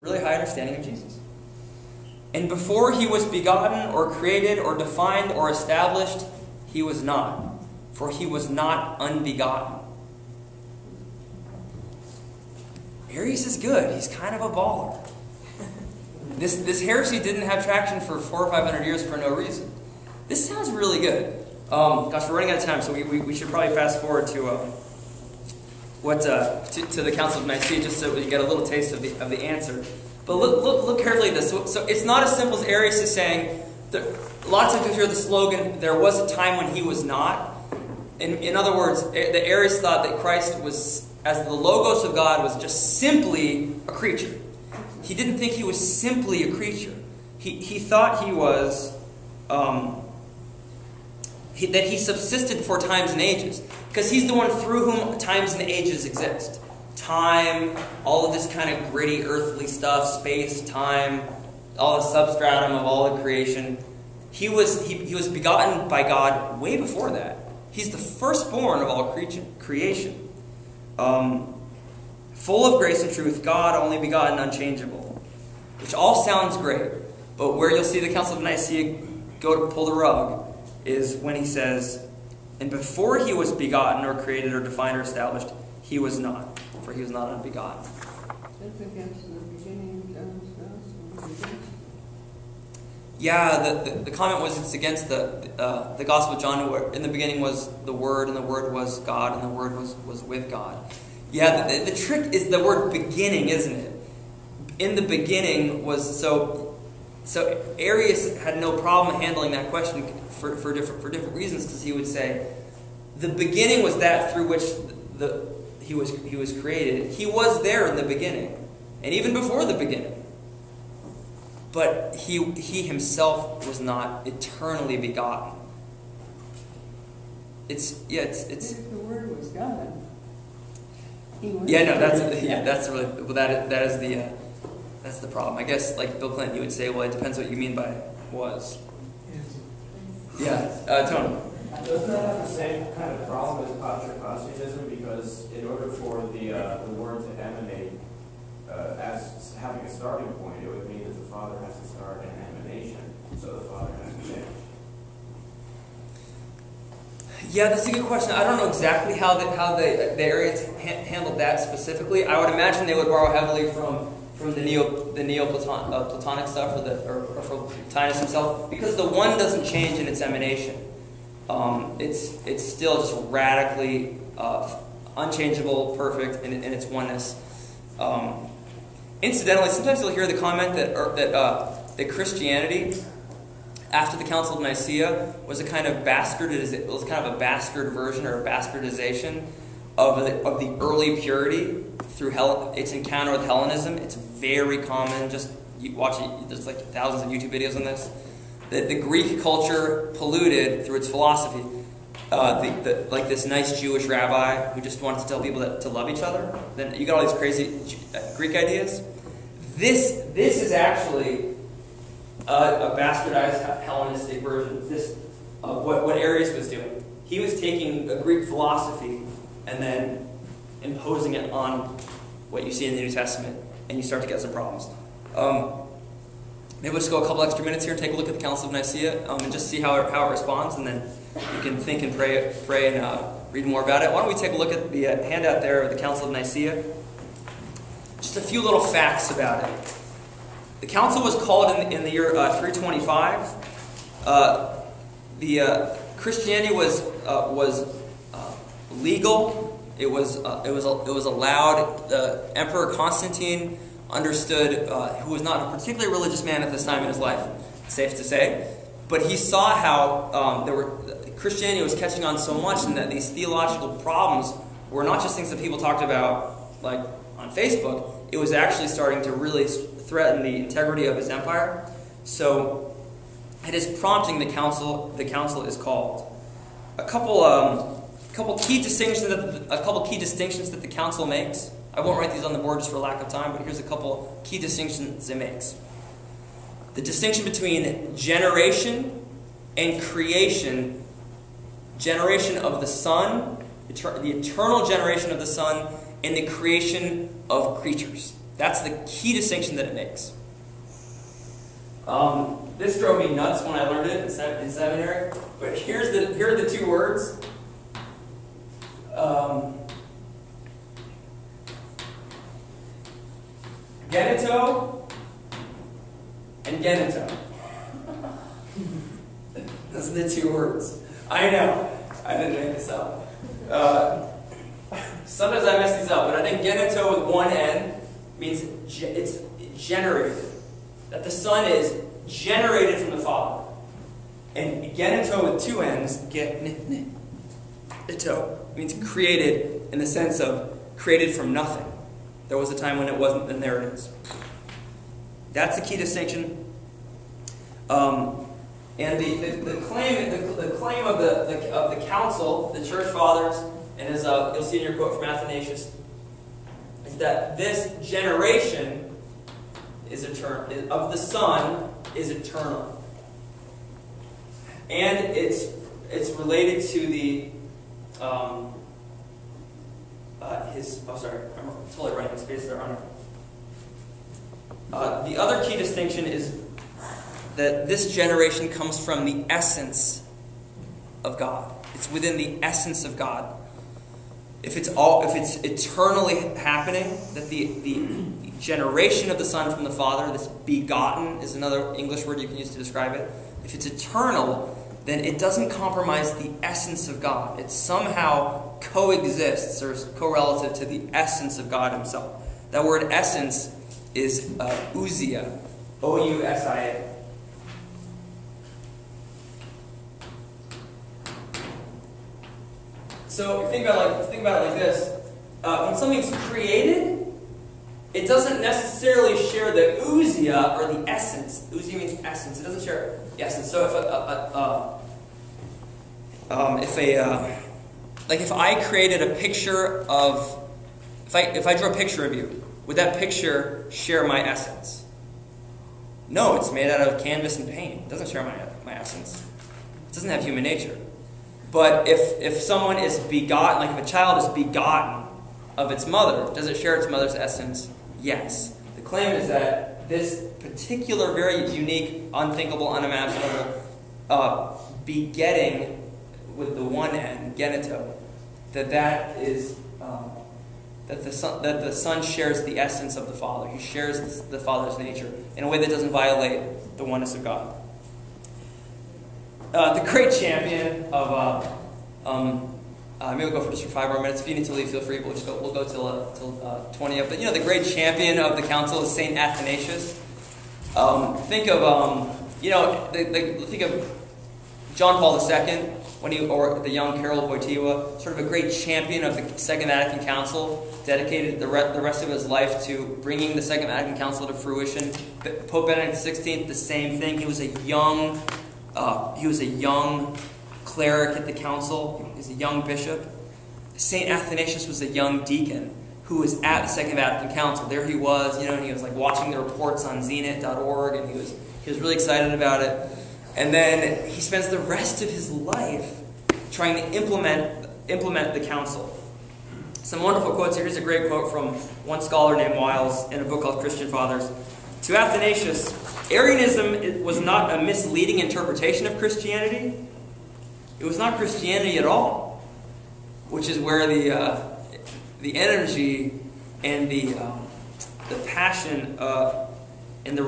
really high understanding of Jesus. And before he was begotten or created or defined or established, he was not. For he was not unbegotten. Arius is good. He's kind of a baller. This heresy didn't have traction for 400 or 500 years for no reason. This sounds really good. Gosh, we're running out of time, so we should probably fast forward to to the Council of Nicaea, just so you get a little taste of the answer. But look carefully at this. So it's not as simple as Arius is saying. Lots of times you hear the slogan, "There was a time when he was not." In other words, the Arius thought that Christ was, as the Logos of God, was just simply a creature. He didn't think he was simply a creature. He thought he was that he subsisted for times and ages, because he's the one through whom times and ages exist. Time, all of this kind of gritty earthly stuff, space, time, all the substratum of all of creation. He was begotten by God way before that. He's the firstborn of all creation. Full of grace and truth, God, only begotten, unchangeable. Which all sounds great, but where you'll see the Council of Nicaea go to pull the rug is when he says, "And before he was begotten or created or defined or established, he was not, for he was not unbegotten." That's against the beginning of the gospel. Yeah, the comment was it's against the Gospel of John, where in the beginning was the Word, and the Word was God, and the Word was with God. Yeah, the trick is the word beginning, isn't it? In the beginning was so Arius had no problem handling that question for different reasons, because he would say the beginning was that through which he was created. He was there in the beginning, and even before the beginning. But he himself was not eternally begotten. If the Word was God. That's really well. That's the problem. I guess, like Bill Clinton, you would say, well, it depends what you mean by was. Yeah, Tony. Doesn't that have the same kind of problem as patripassianism? Because in order for the word to emanate as having a starting point, it would mean that the Father has to start an emanation, so the Father has to change. Yeah, that's a good question. I don't know exactly how the Arians handled that specifically. I would imagine they would borrow heavily from the Neoplatonic stuff, or from Plotinus himself, because the one doesn't change in its emanation. It's still just radically unchangeable, perfect in its oneness. Incidentally, sometimes you'll hear the comment that Christianity, after the Council of Nicaea, was a kind of bastard version or a bastardization of the early purity through its encounter with Hellenism. It's very common. Just you watch it. There's like thousands of YouTube videos on this. That the Greek culture polluted through its philosophy. Like this nice Jewish rabbi who just wanted to tell people to love each other. Then you got all these crazy Greek ideas. This is actually a bastardized Hellenistic version of what Arius was doing. He was taking a Greek philosophy and then imposing it on what you see in the New Testament, and you start to get some problems. Maybe we'll just go a couple extra minutes here and take a look at the Council of Nicaea and just see how it responds, and then you can think and pray and read more about it. Why don't we take a look at the handout there of the Council of Nicaea? Just a few little facts about it. The council was called in the year 325. Christianity was legal. It was allowed. Emperor Constantine understood, who was not a particularly religious man at this time in his life, safe to say, but he saw how Christianity was catching on so much, and that these theological problems were not just things that people talked about like on Facebook. It was actually starting to really threaten the integrity of his empire. So, it is prompting the council is called. A couple key distinctions that the council makes. I won't write these on the board just for lack of time, but here's a couple key distinctions it makes. The distinction between generation and creation. Generation of the Son, the eternal generation of the Son, and the creation of creatures. That's the key distinction that it makes. This drove me nuts when I learned it in seminary. But here are the two words. Genito and genito. Those are the two words. I know. I didn't make this up. Sometimes I mess these up, but I think genito with one N means it's generated. That the Son is generated from the Father. And genito with two N's, genito, means created in the sense of created from nothing. There was a time when it wasn't, and there it is. That's the key distinction. And the claim of the council, the church fathers, and as you'll see in your quote from Athanasius, is that this generation is eternal, of the Son is eternal, and it's related to the I'm totally writing space there, aren't I? The other key distinction is that this generation comes from the essence of God. It's within the essence of God. If it's eternally happening, that the generation of the Son from the Father, this begotten is another English word you can use to describe it. If it's eternal, then it doesn't compromise the essence of God. It somehow coexists or is correlative to the essence of God Himself. That word essence is ousia, O-U-S-I-A. So think about it like this: when something's created, it doesn't necessarily share the ousia or the essence. Ousia means essence. It doesn't share the essence. So if I created a picture of, if I drew a picture of you, would that picture share my essence? No, it's made out of canvas and paint. It doesn't share my essence. It doesn't have human nature. But if someone is begotten, like if a child is begotten of its mother, does it share its mother's essence? Yes. The claim is that this particular, very unique, unthinkable, unimaginable begetting with the one N, genito, that the Son shares the essence of the Father. He shares the Father's nature in a way that doesn't violate the oneness of God. The great champion of maybe we'll go for just 5 more minutes. If you need to leave, feel free. We'll go till 20 up. But the great champion of the council is Saint Athanasius. Think of think of John Paul II or the young Karol Wojtyła, sort of a great champion of the Second Vatican Council, dedicated the rest of his life to bringing the Second Vatican Council to fruition. Pope Benedict XVI, the same thing. He was a young cleric at the council. He was a young bishop. Saint Athanasius was a young deacon who was at the Second Vatican Council. There he was, and he was like watching the reports on zenit.org, and he was really excited about it. And then he spends the rest of his life trying to implement the council. Some wonderful quotes here. Here's a great quote from one scholar named Wiles in a book called Christian Fathers. To Athanasius, Arianism was not a misleading interpretation of Christianity. It was not Christianity at all, which is where the energy and the passion and the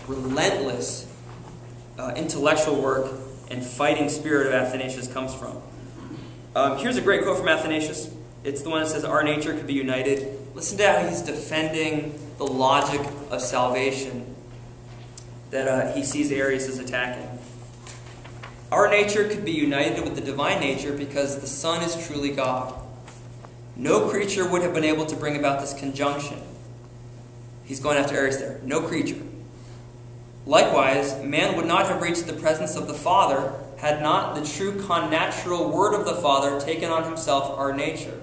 relentless intellectual work and fighting spirit of Athanasius comes from. Here's a great quote from Athanasius. It's the one that says, "Our nature could be united." Listen to how he's defending the logic of salvation that he sees Arius as attacking. Our nature could be united with the divine nature because the Son is truly God. No creature would have been able to bring about this conjunction. He's going after Arius there. No creature. Likewise, man would not have reached the presence of the Father had not the true connatural Word of the Father taken on himself our nature.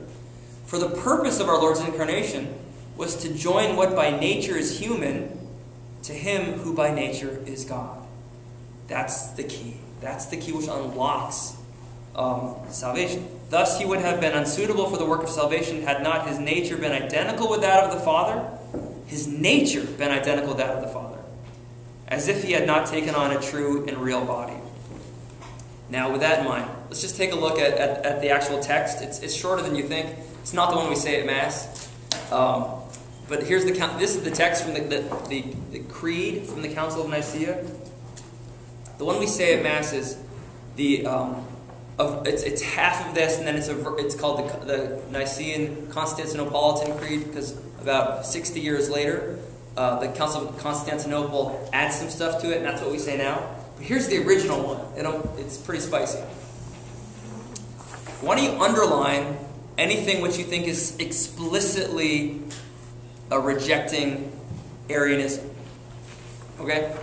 For the purpose of our Lord's incarnation was to join what by nature is human to Him who by nature is God. That's the key. That's the key which unlocks salvation. Thus, He would have been unsuitable for the work of salvation had not His nature been identical with that of the Father, his nature been identical to that of the Father, as if he had not taken on a true and real body. Now, with that in mind, let's just take a look at the actual text. It's shorter than you think. It's not the one we say at Mass. But here's this is the text from the Creed from the Council of Nicaea. The one we say at Mass is it's half of this, and then it's called the Nicene Constantinopolitan Creed, because about 60 years later, the Council of Constantinople adds some stuff to it, and that's what we say now. But here's the original one. It's pretty spicy. Why don't you underline anything which you think is explicitly rejecting Arianism? Okay?